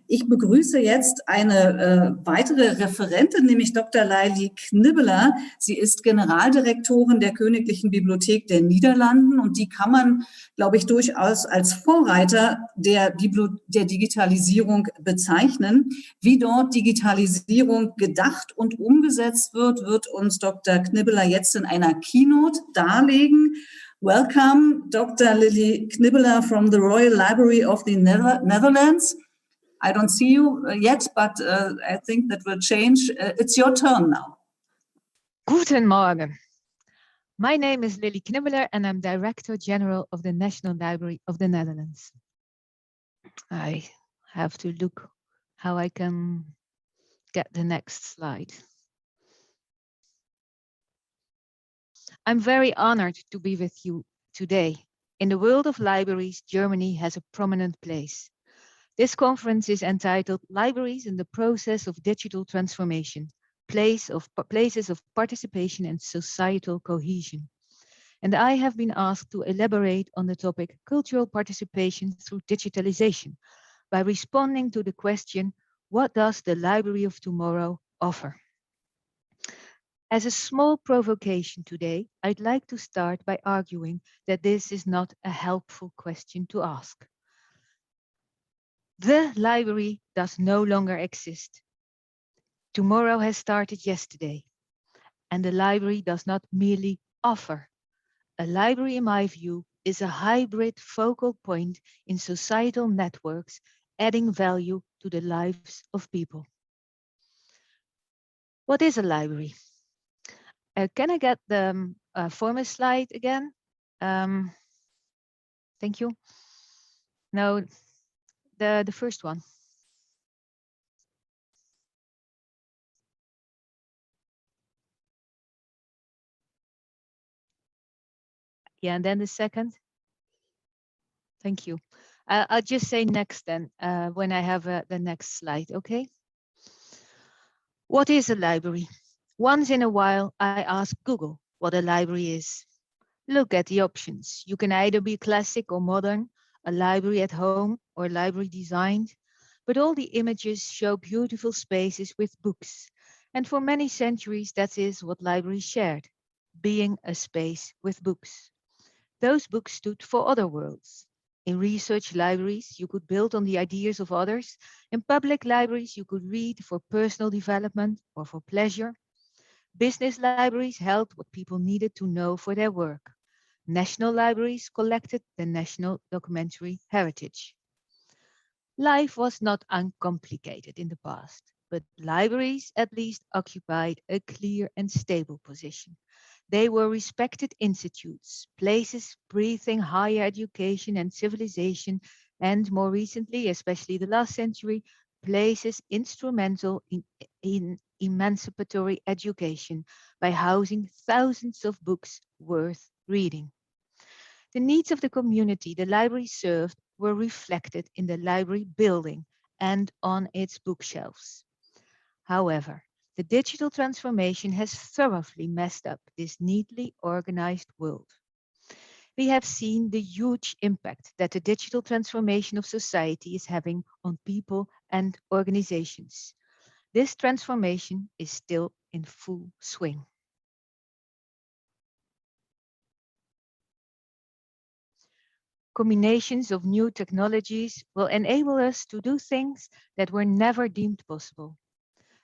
Ich begrüße jetzt eine weitere Referentin, nämlich Dr. Leili Knibbeler. Sie ist Generaldirektorin der Königlichen Bibliothek der Niederlanden und die kann man, glaube ich, durchaus als Vorreiter der Digitalisierung bezeichnen. Wie dort Digitalisierung gedacht und umgesetzt wird, wird uns Dr. Knibbeler jetzt in einer Keynote darlegen. Welcome, Dr. Lily Knibbeler from the Royal Library of the Netherlands. I don't see you yet, but I think that will change. It's your turn now. Guten Morgen. My name is Lily Knibbeler and I'm Director General of the National Library of the Netherlands. I have to look how I can get the next slide. I'm very honored to be with you today. In the world of libraries, Germany has a prominent place. This conference is entitled Libraries in the Process of Digital Transformation, Places of Participation and Societal Cohesion. And I have been asked to elaborate on the topic Cultural Participation through Digitalization by responding to the question, what does the Library of Tomorrow offer? As a small provocation today, I'd like to start by arguing that this is not a helpful question to ask. The library does no longer exist. Tomorrow has started yesterday, and the library does not merely offer. A library, in my view, is a hybrid focal point in societal networks, adding value to the lives of people. What is a library? Can I get the former slide again? Thank you. No. The first one. Yeah, and then the second. Thank you. I'll just say next then, when I have the next slide, okay? What is a library? Once in a while, I ask Google what a library is. Look at the options. You can either be classic or modern, a library at home or library designed, but all the images show beautiful spaces with books. And for many centuries, that is what libraries shared, being a space with books. Those books stood for other worlds. In research libraries, you could build on the ideas of others. In public libraries, you could read for personal development or for pleasure. Business libraries held what people needed to know for their work. National libraries collected the national documentary heritage. Life was not uncomplicated in the past, but libraries at least occupied a clear and stable position. They were respected institutes, places breathing higher education and civilization, and more recently, especially the last century, places instrumental in emancipatory education by housing thousands of books worth reading. The needs of the community the library served were reflected in the library building and on its bookshelves. However, the digital transformation has thoroughly messed up this neatly organized world. We have seen the huge impact that the digital transformation of society is having on people and organizations. This transformation is still in full swing. Combinations of new technologies will enable us to do things that were never deemed possible.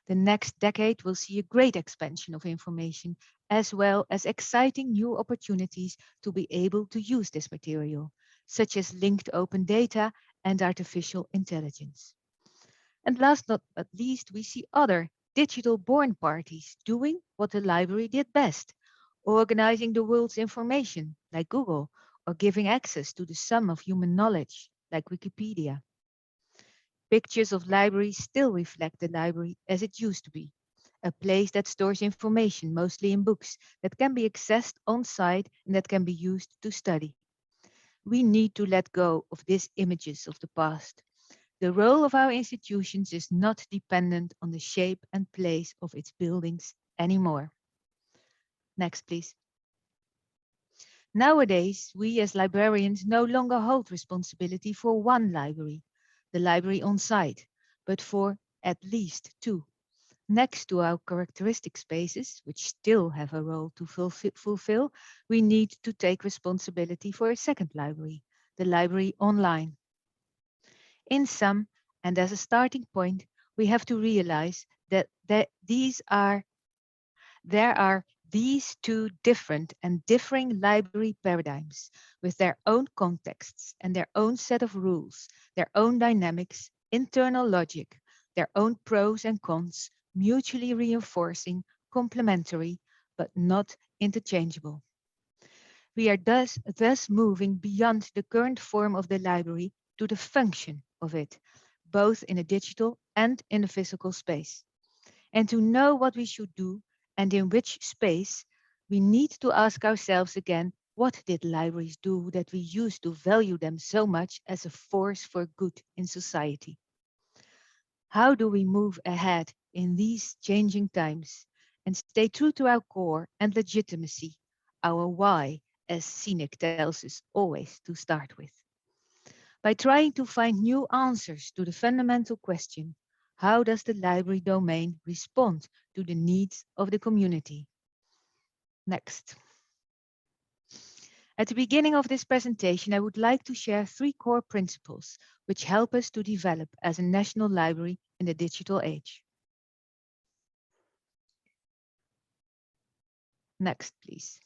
The next decade will see a great expansion of information, as well as exciting new opportunities to be able to use this material, such as linked open data and artificial intelligence. And last but not least, we see other digital-born parties doing what the library did best, organizing the world's information, like Google, or giving access to the sum of human knowledge, like Wikipedia. Pictures of libraries still reflect the library as it used to be, a place that stores information, mostly in books, that can be accessed on-site and that can be used to study. We need to let go of these images of the past. The role of our institutions is not dependent on the shape and place of its buildings anymore. Next, please. Nowadays, we as librarians no longer hold responsibility for one library, the library on site, but for at least 2. Next to our characteristic spaces, which still have a role to fulfill, we need to take responsibility for a second library, the library online. In sum, and as a starting point, we have to realize that there are these 2 different and differing library paradigms with their own contexts and their own set of rules, their own dynamics, internal logic, their own pros and cons, mutually reinforcing, complementary, but not interchangeable. We are thus moving beyond the current form of the library to the function of it, both in a digital and in a physical space. And to know what we should do and in which space, we need to ask ourselves again, what did libraries do that we used to value them so much as a force for good in society? How do we move ahead in these changing times and stay true to our core and legitimacy, our why, as Sinek tells us always to start with? By trying to find new answers to the fundamental question, how does the library domain respond to the needs of the community? Next. At the beginning of this presentation, I would like to share 3 core principles which help us to develop as a national library in the digital age. Next, please.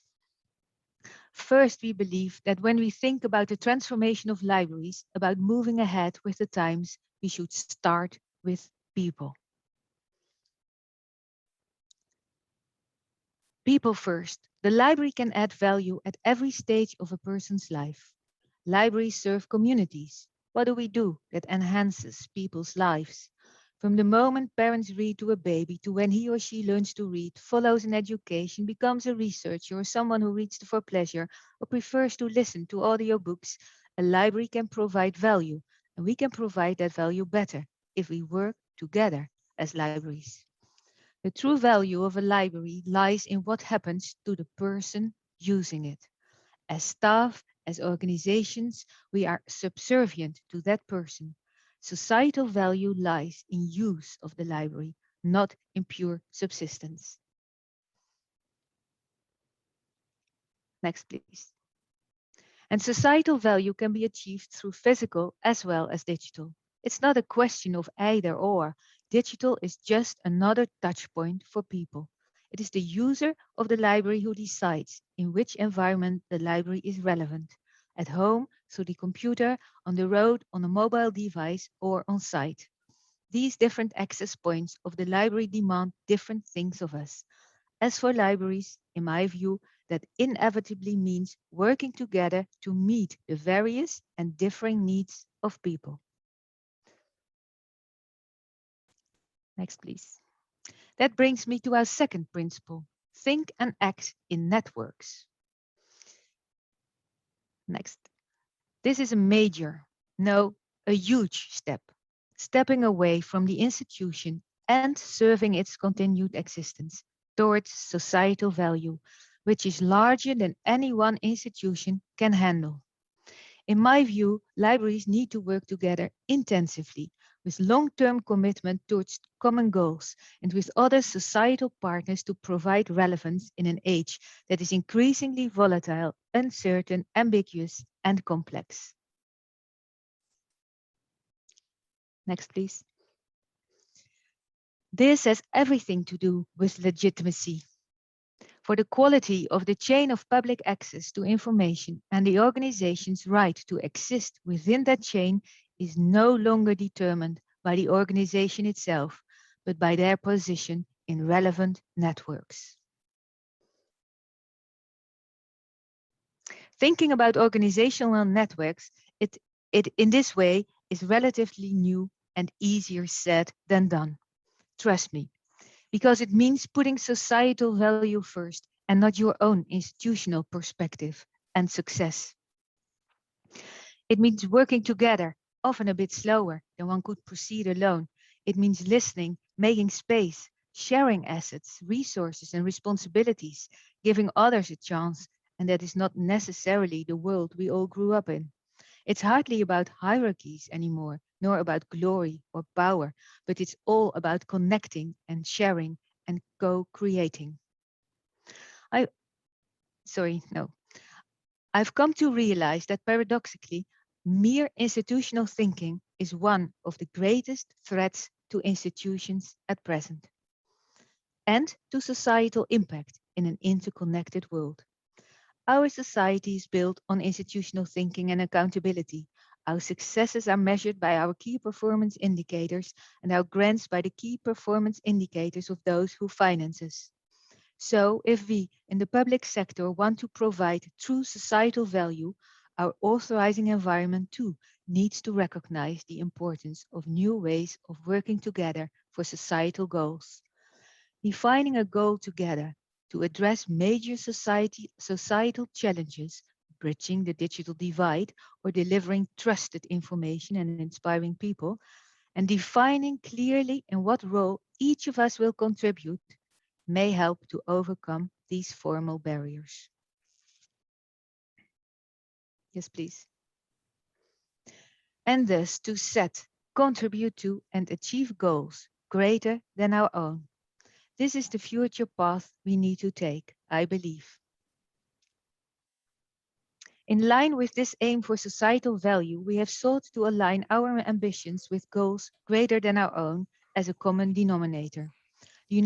First, we believe that when we think about the transformation of libraries, about moving ahead with the times, we should start with people. People first. The library can add value at every stage of a person's life. Libraries serve communities. What do we do that enhances people's lives? From the moment parents read to a baby to when he or she learns to read, follows an education, becomes a researcher or someone who reads for pleasure or prefers to listen to audiobooks, a library can provide value, and we can provide that value better if we work together as libraries. The true value of a library lies in what happens to the person using it. As staff, as organizations, we are subservient to that person. Societal value lies in use of the library, not in pure subsistence. Next, please. And societal value can be achieved through physical as well as digital. It's not a question of either or. Digital is just another touch point for people. It is the user of the library who decides in which environment the library is relevant. At home, through the computer, on the road, on a mobile device, or on site. These different access points of the library demand different things of us. As for libraries, in my view, that inevitably means working together to meet the various and differing needs of people. Next, please. That brings me to our second principle, think and act in networks. Next. This is a major, no, a huge step, stepping away from the institution and serving its continued existence towards societal value, which is larger than any one institution can handle. In my view, libraries need to work together intensively with long-term commitment towards common goals and with other societal partners to provide relevance in an age that is increasingly volatile, uncertain, ambiguous, and complex. Next, please. This has everything to do with legitimacy. For the quality of the chain of public access to information and the organization's right to exist within that chain is no longer determined by the organization itself, but by their position in relevant networks. Thinking about organizational networks, it in this way is relatively new and easier said than done. Trust me, because it means putting societal value first and not your own institutional perspective and success. It means working together, often a bit slower than one could proceed alone. It means listening, making space, sharing assets, resources, and responsibilities, giving others a chance, and that is not necessarily the world we all grew up in. It's hardly about hierarchies anymore. nor about glory or power, but it's all about connecting and sharing and co-creating. I've come to realize that paradoxically, mere institutional thinking is one of the greatest threats to institutions at present and to societal impact in an interconnected world. Our society is built on institutional thinking and accountability. Our successes are measured by our key performance indicators and our grants by the key performance indicators of those who finance us. So, if we in the public sector want to provide true societal value, our authorizing environment too needs to recognize the importance of new ways of working together for societal goals. Defining a goal together to address major societal challenges, bridging the digital divide or delivering trusted information and inspiring people, and defining clearly in what role each of us will contribute may help to overcome these formal barriers. Yes, please. And thus to set, contribute to, and achieve goals greater than our own. This is the future path we need to take, I believe. In line with this aim for societal value, we have sought to align our ambitions with goals greater than our own as a common denominator. The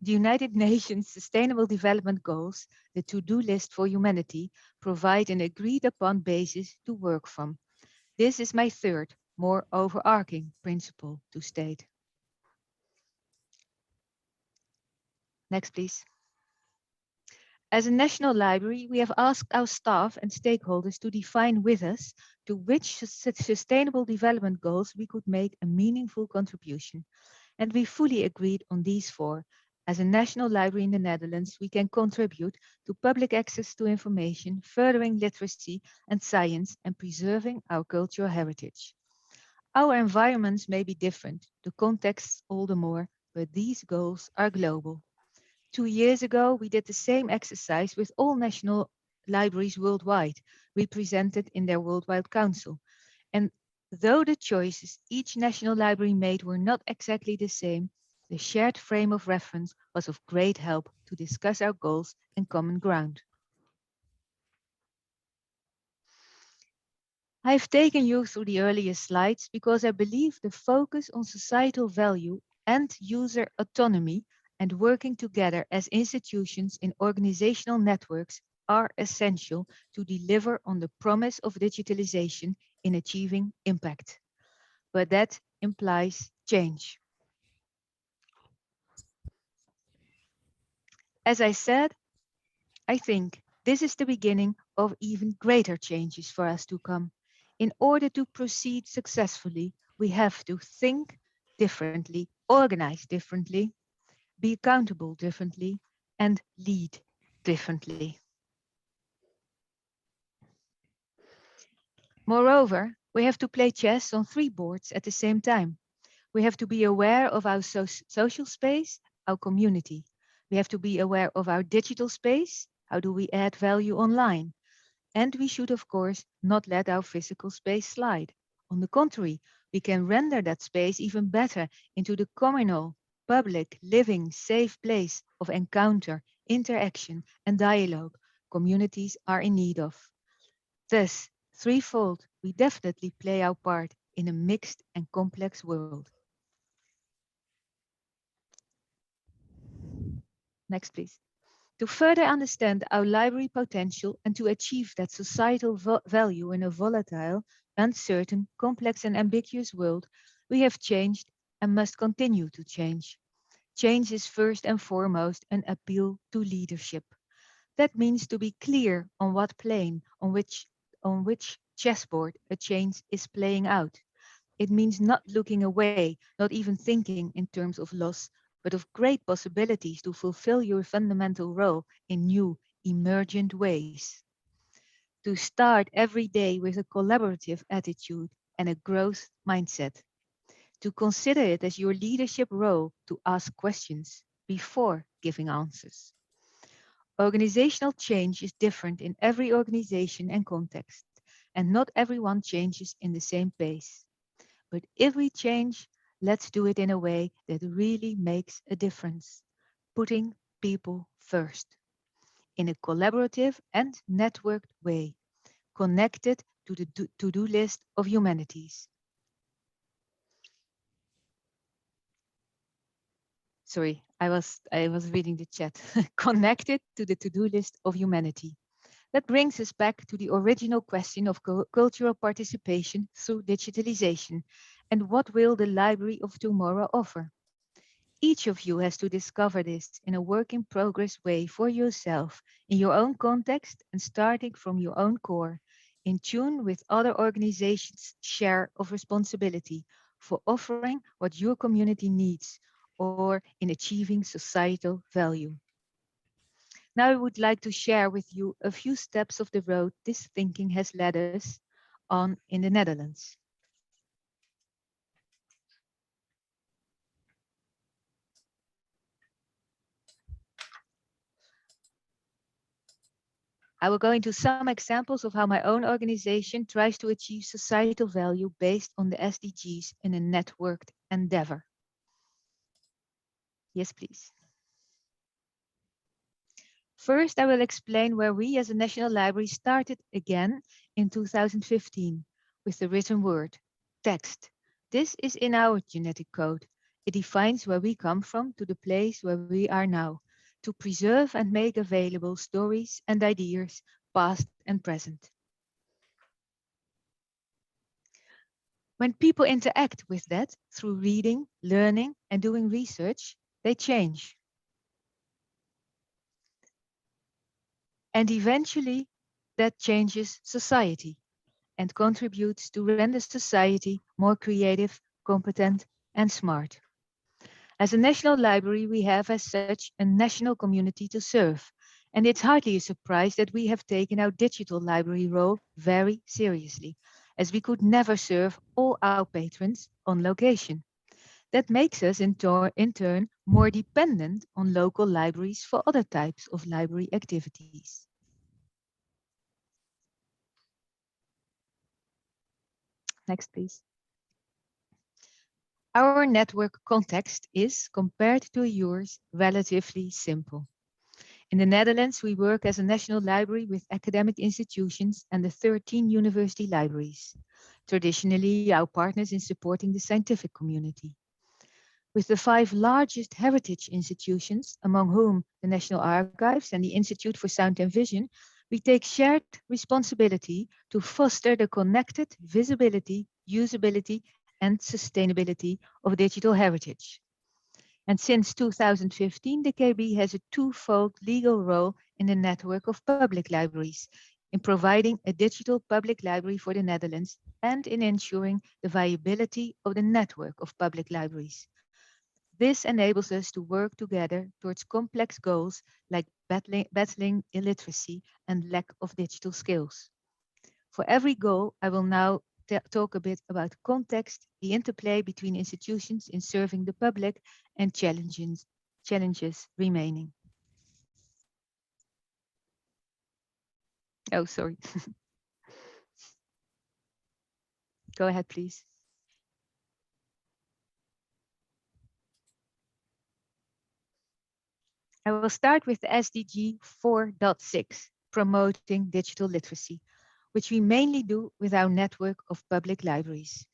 United Nations Sustainable Development Goals, the to-do list for humanity, provide an agreed-upon basis to work from. This is my third, more overarching principle to state. Next, please. As a national library, we have asked our staff and stakeholders to define with us to which sustainable development goals we could make a meaningful contribution. And we fully agreed on these four. As a national library in the Netherlands, we can contribute to public access to information, furthering literacy and science, and preserving our cultural heritage. Our environments may be different, the contexts all the more, but these goals are global. 2 years ago, we did the same exercise with all national libraries worldwide, represented in their Worldwide Council. And though the choices each national library made were not exactly the same, the shared frame of reference was of great help to discuss our goals and common ground. I've taken you through the earlier slides because I believe the focus on societal value and user autonomy and working together as institutions in organizational networks are essential to deliver on the promise of digitalization in achieving impact. But that implies change. As I said, I think this is the beginning of even greater changes for us to come. In order to proceed successfully, we have to think differently, organize differently, be accountable differently, and lead differently. Moreover, we have to play chess on 3 boards at the same time. We have to be aware of our social space, our community. We have to be aware of our digital space. How do we add value online? And we should, of course, not let our physical space slide. On the contrary, we can render that space even better into the communal, public, living, safe place of encounter, interaction, and dialogue communities are in need of. Thus, threefold, we definitely play our part in a mixed and complex world. Next, please. To further understand our library potential and to achieve that societal value in a volatile, uncertain, complex and ambiguous world, we have changed and must continue to change. Change is first and foremost an appeal to leadership. That means to be clear on what plane, on which chessboard a change is playing out. It means not looking away, not even thinking in terms of loss, but of great possibilities to fulfill your fundamental role in new, emergent ways. To start every day with a collaborative attitude and a growth mindset. To consider it as your leadership role to ask questions before giving answers. Organizational change is different in every organization and context, and not everyone changes in the same pace. But if we change, let's do it in a way that really makes a difference, putting people first, in a collaborative and networked way, connected to the to-do list of humanities. Sorry, I was reading the chat. Connected to the to-do list of humanity. That brings us back to the original question of cultural participation through digitalization, and what will the library of tomorrow offer? Each of you has to discover this in a work in progress way for yourself, in your own context and starting from your own core, in tune with other organizations' share of responsibility for offering what your community needs or in achieving societal value. Now I would like to share with you a few steps of the road this thinking has led us on in the Netherlands. I will go into some examples of how my own organization tries to achieve societal value based on the SDGs in a networked endeavor. Yes, please. First, I will explain where we as a National Library started again in 2015 with the written word, text. This is in our genetic code. It defines where we come from to the place where we are now, to preserve and make available stories and ideas, past and present. When people interact with that through reading, learning, and doing research, they change. And eventually, that changes society and contributes to render society more creative, competent, and smart. As a national library, we have as such a national community to serve. And it's hardly a surprise that we have taken our digital library role very seriously, as we could never serve all our patrons on location. That makes us in turn more dependent on local libraries for other types of library activities. Next, please. Our network context is, compared to yours, relatively simple. In the Netherlands, we work as a national library with academic institutions and the 13 university libraries, traditionally our partners in supporting the scientific community. With the 5 largest heritage institutions, among whom the National Archives and the Institute for Sound and Vision, we take shared responsibility to foster the connected visibility, usability, and sustainability of digital heritage. And since 2015, the KB has a twofold legal role in the network of public libraries, in providing a digital public library for the Netherlands and in ensuring the viability of the network of public libraries. This enables us to work together towards complex goals like battling illiteracy and lack of digital skills. For every goal, I will now talk a bit about context, the interplay between institutions in serving the public, and challenges remaining. Oh, sorry. Go ahead, please. I will start with the SDG 4.6, promoting digital literacy, which we mainly do with our network of public libraries.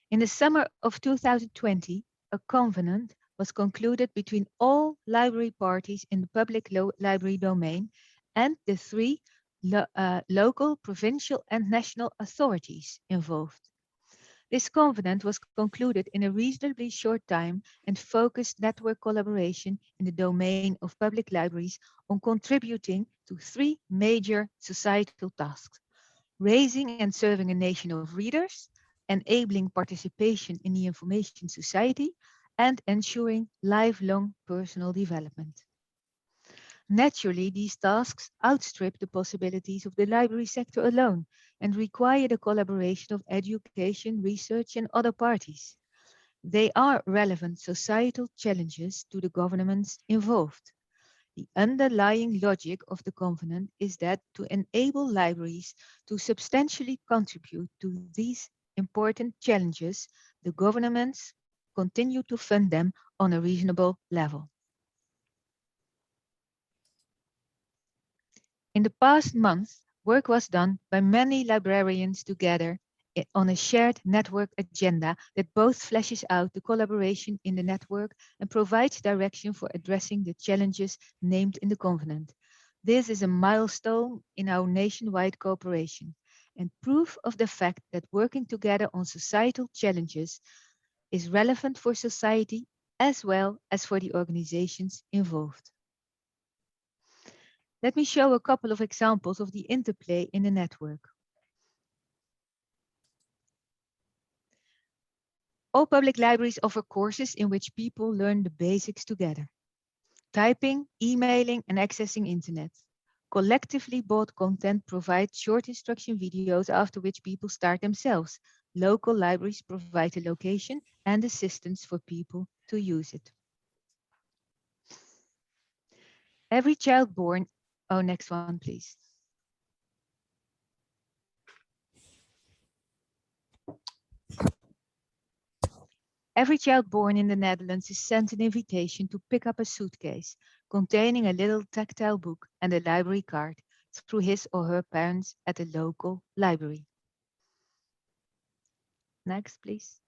In the summer of 2020, a covenant was concluded between all library parties in the public library domain and the 3 local, provincial, and national authorities involved. This covenant was concluded in a reasonably short time and focused network collaboration in the domain of public libraries on contributing to 3 major societal tasks: raising and serving a nation of readers, enabling participation in the information society, and ensuring lifelong personal development. Naturally, these tasks outstrip the possibilities of the library sector alone and require the collaboration of education, research, and other parties. They are relevant societal challenges to the governments involved. The underlying logic of the covenant is that to enable libraries to substantially contribute to these important challenges, the governments continue to fund them on a reasonable level. In the past month, work was done by many librarians together on a shared network agenda that both fleshes out the collaboration in the network and provides direction for addressing the challenges named in the covenant. This is a milestone in our nationwide cooperation and proof of the fact that working together on societal challenges is relevant for society as well as for the organizations involved. Let me show a couple of examples of the interplay in the network. All public libraries offer courses in which people learn the basics together. Typing, emailing, and accessing internet. Collectively bought content provides short instruction videos after which people start themselves. Local libraries provide the location and assistance for people to use it. Every child born, oh, next one, please. Every child born in the Netherlands is sent an invitation to pick up a suitcase containing a little tactile book and a library card through his or her parents at a local library. Next, please.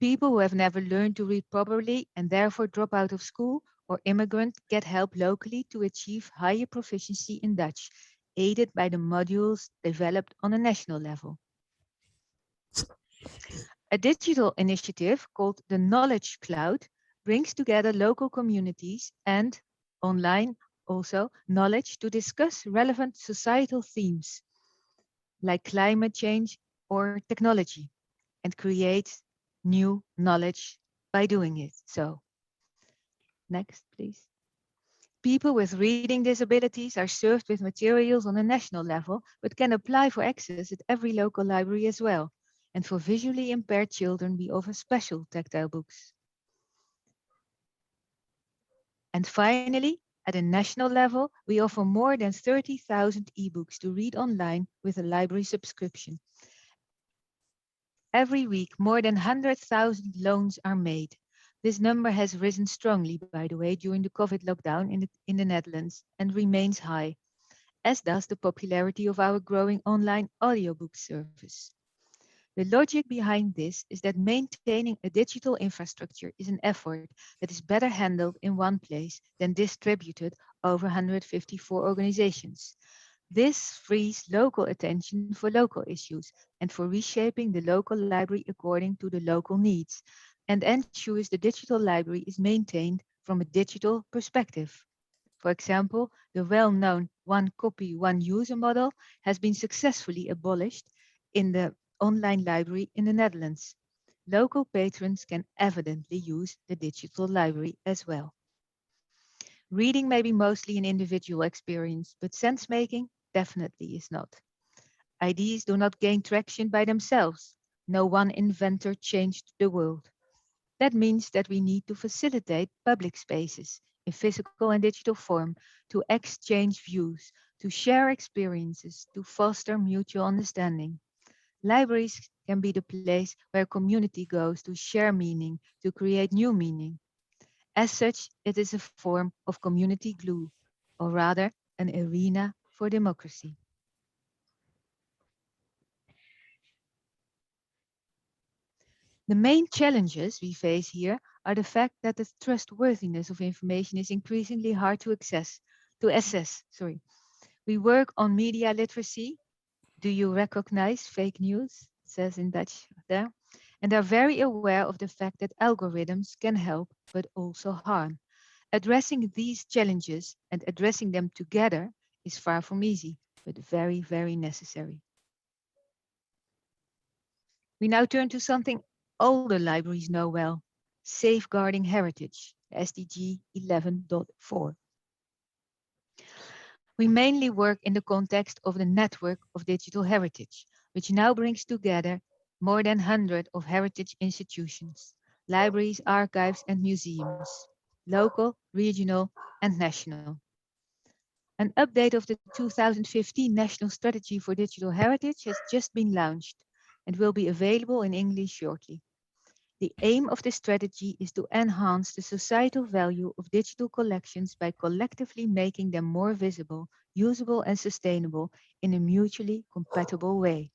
People who have never learned to read properly and therefore drop out of school or immigrant get help locally to achieve higher proficiency in Dutch, aided by the modules developed on a national level. A digital initiative called the Knowledge Cloud brings together local communities and, online also, knowledge to discuss relevant societal themes like climate change or technology and create new knowledge by doing it so. Next, please. People with reading disabilities are served with materials on a national level, but can apply for access at every local library as well. And for visually impaired children, we offer special tactile books. And finally, at a national level, we offer more than 30,000 ebooks to read online with a library subscription. Every week, more than 100,000 loans are made. This number has risen strongly, by the way, during the COVID lockdown in the Netherlands and remains high, as does the popularity of our growing online audiobook service. The logic behind this is that maintaining a digital infrastructure is an effort that is better handled in one place than distributed over 154 organizations. This frees local attention for local issues and for reshaping the local library according to the local needs, and ensures the digital library is maintained from a digital perspective. For example, the well-known one copy, one user model has been successfully abolished in the online library in the Netherlands. Local patrons can evidently use the digital library as well. Reading may be mostly an individual experience, but sense-making definitely is not. Ideas do not gain traction by themselves. No one inventor changed the world. That means that we need to facilitate public spaces in physical and digital form to exchange views, to share experiences, to foster mutual understanding. Libraries can be the place where community goes to share meaning, to create new meaning. As such, it is a form of community glue, or rather an arena for democracy. The main challenges we face here are the fact that the trustworthiness of information is increasingly hard to assess. We work on media literacy. Do you recognize fake news? It says in Dutch there. And are very aware of the fact that algorithms can help but also harm. Addressing these challenges and addressing them together is far from easy, but very, very necessary. We now turn to something all the libraries know well: safeguarding heritage, SDG 11.4. We mainly work in the context of the network of digital heritage, which now brings together more than 100 of heritage institutions, libraries, archives, and museums, local, regional, and national. An update of the 2015 National Strategy for Digital Heritage has just been launched and will be available in English shortly. The aim of this strategy is to enhance the societal value of digital collections by collectively making them more visible, usable, and sustainable in a mutually compatible way.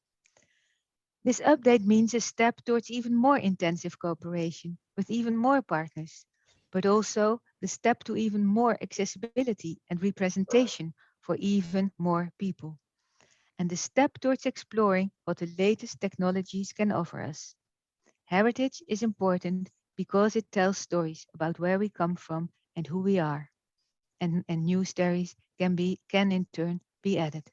This update means a step towards even more intensive cooperation with even more partners, but also the step to even more accessibility and representation for even more people, and the step towards exploring what the latest technologies can offer us. Heritage is important because it tells stories about where we come from and who we are, and new stories can in turn be added.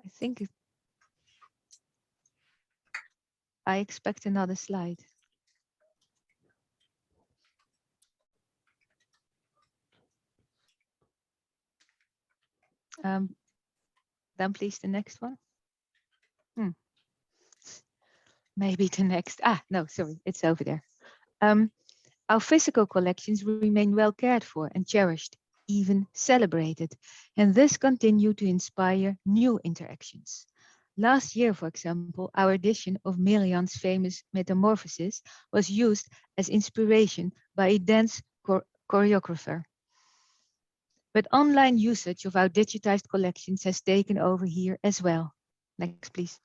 I think I expect another slide. Then please the next one. Maybe the next. No, sorry, it's over there. Our physical collections remain well cared for and cherished, even celebrated, and thus continue to inspire new interactions. Last year, for example, our edition of Merian's famous Metamorphosis was used as inspiration by a dance choreographer. But online usage of our digitized collections has taken over here as well. Next, please.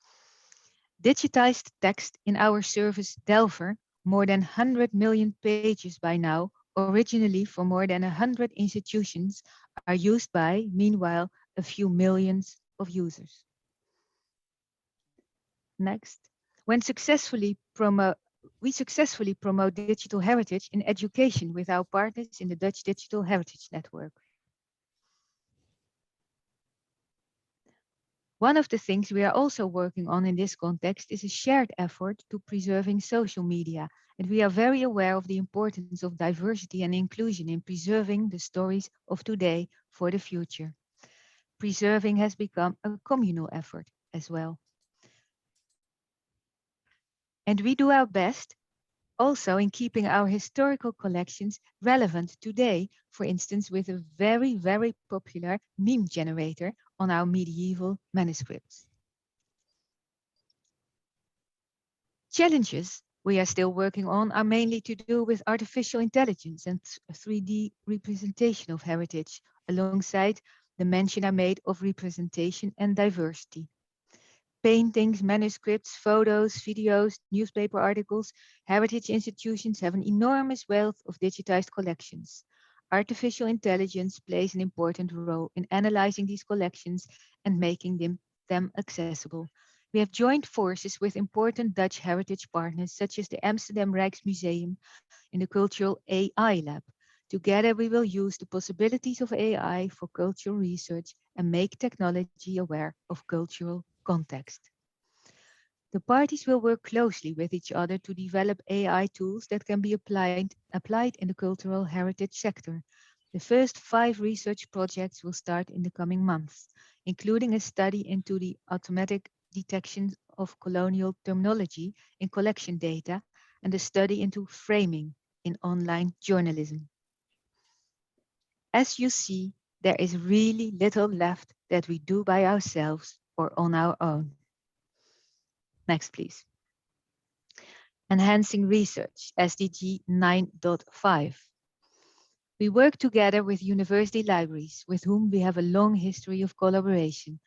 Digitized text in our service Delver, more than 100 million pages by now, originally for more than 100 institutions, are used by, meanwhile, a few millions of users. Next. We successfully promote digital heritage in education with our partners in the Dutch Digital Heritage Network. One of the things we are also working on in this context is a shared effort to preserving social media, and we are very aware of the importance of diversity and inclusion in preserving the stories of today for the future. Preserving has become a communal effort as well. And we do our best also in keeping our historical collections relevant today, for instance, with a very, very popular meme generator on our medieval manuscripts. Challenges we are still working on are mainly to do with artificial intelligence and 3D representation of heritage, alongside the mention I made of representation and diversity. Paintings, manuscripts, photos, videos, newspaper articles, heritage institutions have an enormous wealth of digitized collections. Artificial intelligence plays an important role in analyzing these collections and making them accessible. We have joined forces with important Dutch heritage partners, such as the Amsterdam Rijksmuseum in the Cultural AI Lab. Together, we will use the possibilities of AI for cultural research and make technology aware of cultural context. The parties will work closely with each other to develop AI tools that can be applied in the cultural heritage sector. The first 5 research projects will start in the coming months, including a study into the automatic detection of colonial terminology in collection data and a study into framing in online journalism. As you see, there is really little left that we do by ourselves or on our own. Next, please. Enhancing research, SDG 9.5. We work together with university libraries with whom we have a long history of collaboration.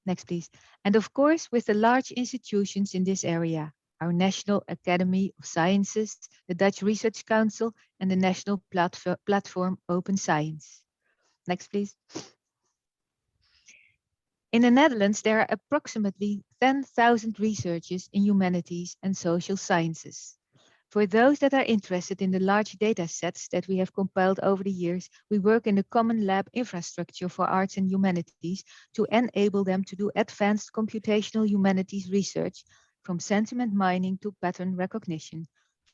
Next, please. And of course, with the large institutions in this area, our National Academy of Sciences, the Dutch Research Council, and the National Platform Open Science. Next, please. In the Netherlands, there are approximately 10,000 researchers in humanities and social sciences. For those that are interested in the large data sets that we have compiled over the years, we work in the common lab infrastructure for arts and humanities to enable them to do advanced computational humanities research, from sentiment mining to pattern recognition,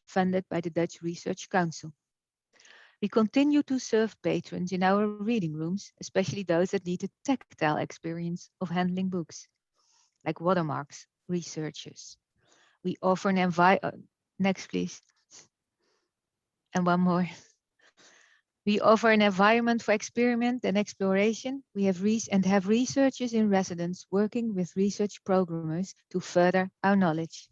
funded by the Dutch Research Council. We continue to serve patrons in our reading rooms, especially those that need a tactile experience of handling books, like watermarks researchers. We offer an next, please. And one more. We offer an environment for experiment and exploration. We have researchers in residence working with research programmers to further our knowledge.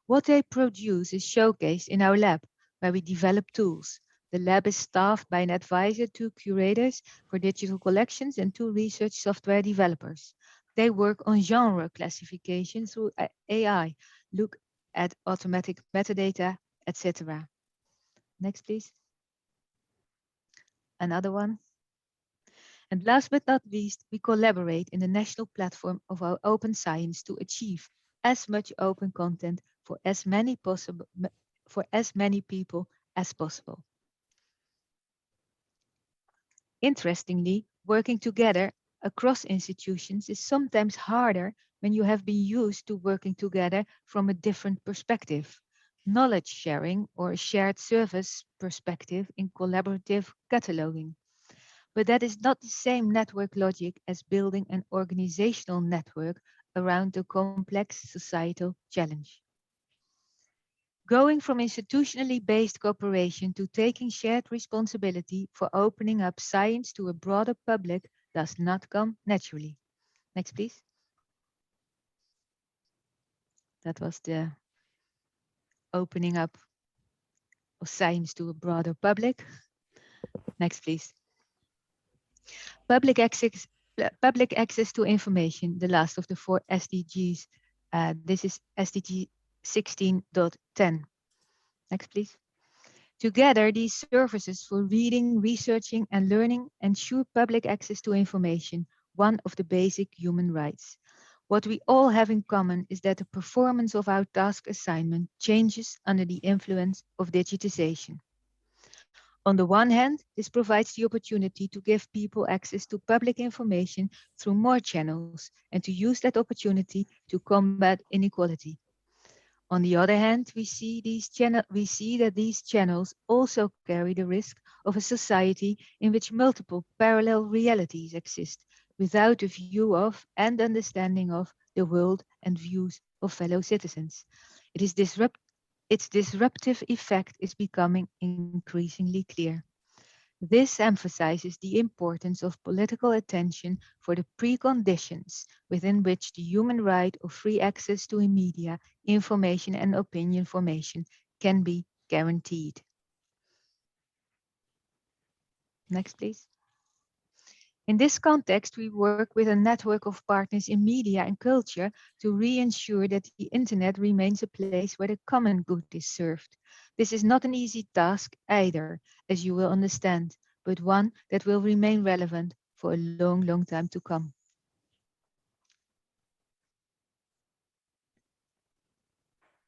What they produce is showcased in our lab, where we develop tools. The lab is staffed by an advisor, 2 curators for digital collections, and 2 research software developers. They work on genre classification through AI, look at automatic metadata, etc. Next, please. Another one. And last but not least, we collaborate in the national platform of our open science to achieve as much open content for as many people as possible. Interestingly, working together across institutions is sometimes harder when you have been used to working together from a different perspective, knowledge sharing or a shared service perspective in collaborative cataloging. But that is not the same network logic as building an organizational network around a complex societal challenge. Going from institutionally based cooperation to taking shared responsibility for opening up science to a broader public does not come naturally. Next, please. That was the opening up of science to a broader public. Next, please. Public access to information, the last of the 4 SDGs. This is SDG 16.10. Next, please. Together, these services for reading, researching, and learning ensure public access to information, one of the basic human rights. What we all have in common is that the performance of our task assignment changes under the influence of digitization. On the one hand, this provides the opportunity to give people access to public information through more channels and to use that opportunity to combat inequality. On the other hand, we see that these channels also carry the risk of a society in which multiple parallel realities exist without a view of and understanding of the world and views of fellow citizens. Its disruptive effect is becoming increasingly clear. This emphasizes the importance of political attention for the preconditions within which the human right of free access to media, information, and opinion formation can be guaranteed. Next, please. In this context, we work with a network of partners in media and culture to reassure that the internet remains a place where the common good is served. This is not an easy task either, as you will understand, but one that will remain relevant for a long, long time to come.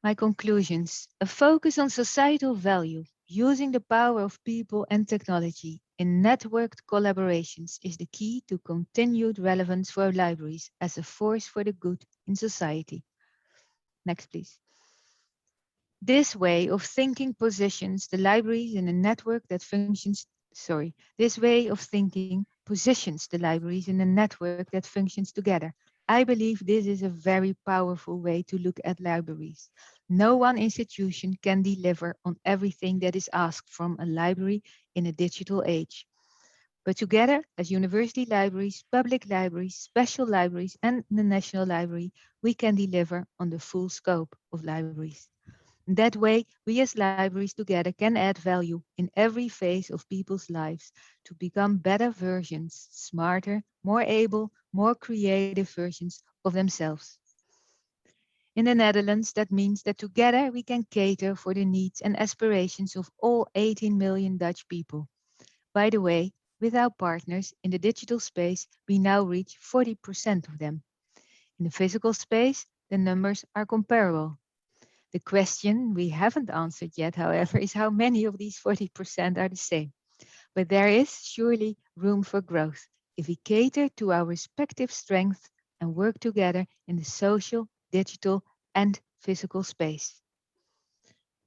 My conclusions: a focus on societal value, using the power of people and technology in networked collaborations is the key to continued relevance for libraries as a force for the good in society. Next, please. This way of thinking positions the libraries in a network that functions, this way of thinking positions the libraries in a network that functions together. I believe this is a very powerful way to look at libraries. No one institution can deliver on everything that is asked from a library in a digital age. But together, as university libraries, public libraries, special libraries, and the National Library, we can deliver on the full scope of libraries. That way, we as libraries together can add value in every phase of people's lives to become better versions, smarter, more able, more creative versions of themselves. In the Netherlands, that means that together we can cater for the needs and aspirations of all 18 million Dutch people. By the way, with our partners in the digital space, we now reach 40% of them. In the physical space, the numbers are comparable. The question we haven't answered yet, however, is how many of these 40% are the same. But there is surely room for growth if we cater to our respective strengths and work together in the social, digital, and physical space.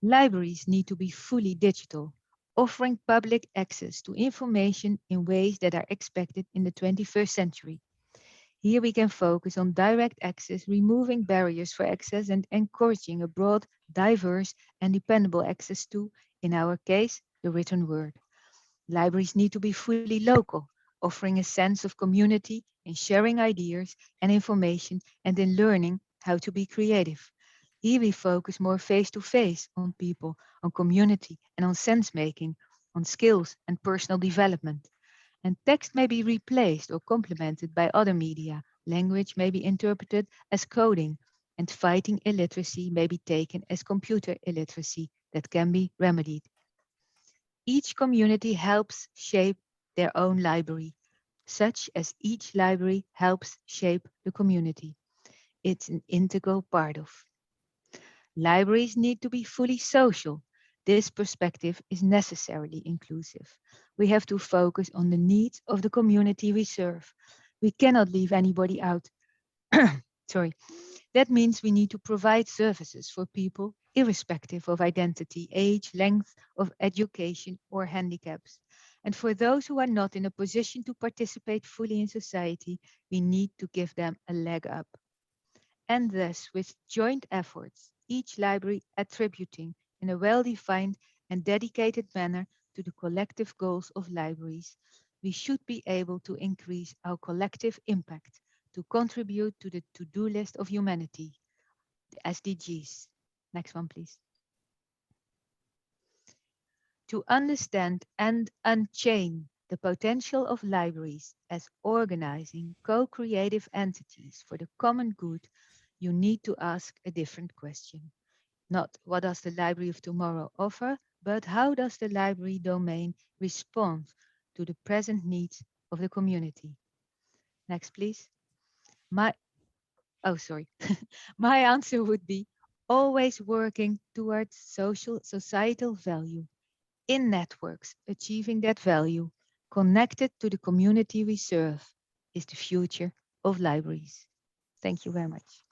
Libraries need to be fully digital, offering public access to information in ways that are expected in the 21st century. Here we can focus on direct access, removing barriers for access and encouraging a broad, diverse, and dependable access to, in our case, the written word. Libraries need to be fully local, offering a sense of community in sharing ideas and information and in learning how to be creative. Here we focus more face-to-face on people, on community and on sense-making, on skills and personal development. And text may be replaced or complemented by other media. Language may be interpreted as coding, and fighting illiteracy may be taken as computer illiteracy that can be remedied. Each community helps shape their own library, such as each library helps shape the community. It's an integral part of. Libraries need to be fully social. This perspective is necessarily inclusive. We have to focus on the needs of the community we serve. We cannot leave anybody out. Sorry. That means we need to provide services for people irrespective of identity, age, length of education, or handicaps. And for those who are not in a position to participate fully in society, we need to give them a leg up. And thus, with joint efforts, each library attributing in a well-defined and dedicated manner to the collective goals of libraries, we should be able to increase our collective impact to contribute to the to-do list of humanity, the SDGs. Next one, please. To understand and unchain the potential of libraries as organizing co-creative entities for the common good, you need to ask a different question. Not what does the library of tomorrow offer, but how does the library domain respond to the present needs of the community? Next, please. My answer would be always working towards societal value in networks, achieving that value, connected to the community we serve, is the future of libraries. Thank you very much.